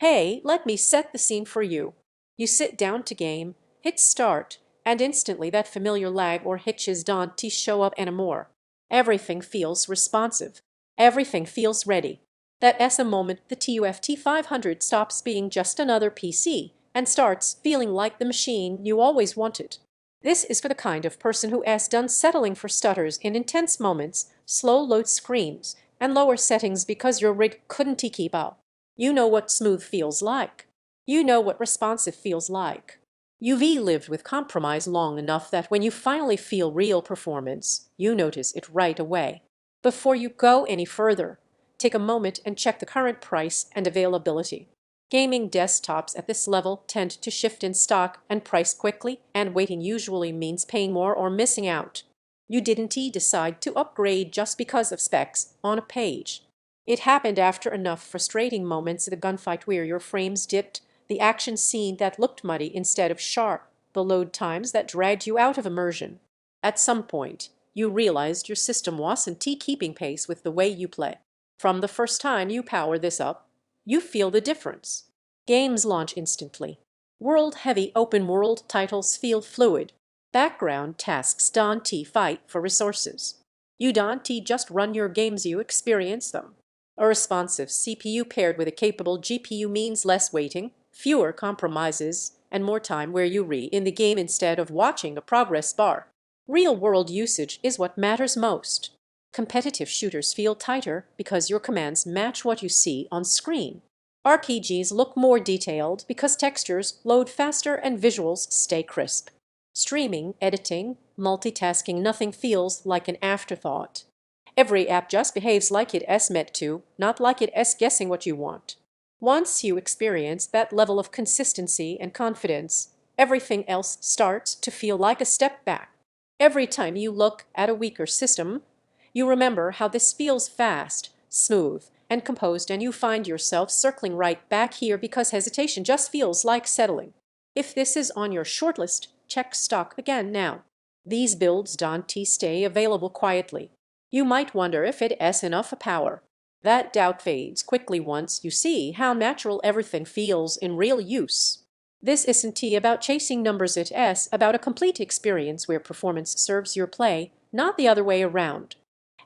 Hey, let me set the scene for you. You sit down to game, hit start, and instantly that familiar lag or hitches don't show up anymore. Everything feels responsive. Everything feels ready. That's a moment the TUF T500 stops being just another PC and starts feeling like the machine you always wanted. This is for the kind of person who has done settling for stutters in intense moments, slow load screens, and lower settings because your rig couldn't keep up. You know what smooth feels like. You know what responsive feels like. You've lived with compromise long enough that when you finally feel real performance, you notice it right away. Before you go any further, take a moment and check the current price and availability. Gaming desktops at this level tend to shift in stock and price quickly, and waiting usually means paying more or missing out. You didn't decide to upgrade just because of specs on a page. It happened after enough frustrating moments, the gunfight where your frames dipped, the action scene that looked muddy instead of sharp, the load times that dragged you out of immersion. At some point, you realized your system wasn't keeping pace with the way you play. From the first time you power this up, you feel the difference. Games launch instantly. World-heavy open-world titles feel fluid. Background tasks don't fight for resources. You don't just run your games, you experience them. A responsive CPU paired with a capable GPU means less waiting, fewer compromises, and more time where you in the game instead of watching a progress bar. Real-world usage is what matters most. Competitive shooters feel tighter because your commands match what you see on screen. RPGs look more detailed because textures load faster and visuals stay crisp. Streaming, editing, multitasking, nothing feels like an afterthought. Every app just behaves like it's meant to, not like it's guessing what you want. Once you experience that level of consistency and confidence, everything else starts to feel like a step back. Every time you look at a weaker system, you remember how this feels fast, smooth, and composed, and you find yourself circling right back here because hesitation just feels like settling. If this is on your shortlist, check stock again now. These builds don't stay available quietly. You might wonder if it has enough power. That doubt fades quickly once you see how natural everything feels in real use. This isn't about chasing numbers, it's about a complete experience where performance serves your play, not the other way around.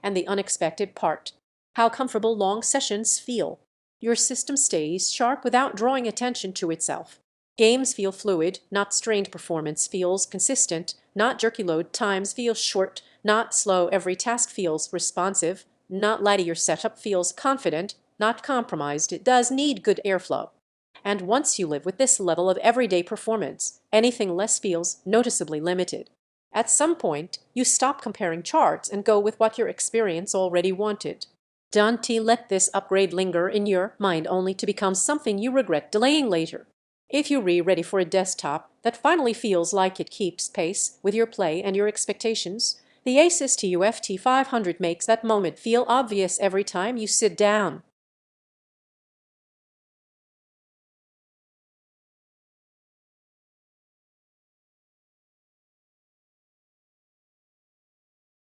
And the unexpected part, how comfortable long sessions feel. Your system stays sharp without drawing attention to itself. Games feel fluid, not strained. Performance feels consistent, not jerky. Load times feel short, not slow. Every task feels responsive, not laggy. Your setup feels confident, not compromised. It does need good airflow. And once you live with this level of everyday performance, anything less feels noticeably limited. At some point, you stop comparing charts and go with what your experience already wanted. Don't let this upgrade linger in your mind only to become something you regret delaying later. If you're ready for a desktop that finally feels like it keeps pace with your play and your expectations, the ASUS TUF T500 makes that moment feel obvious every time you sit down.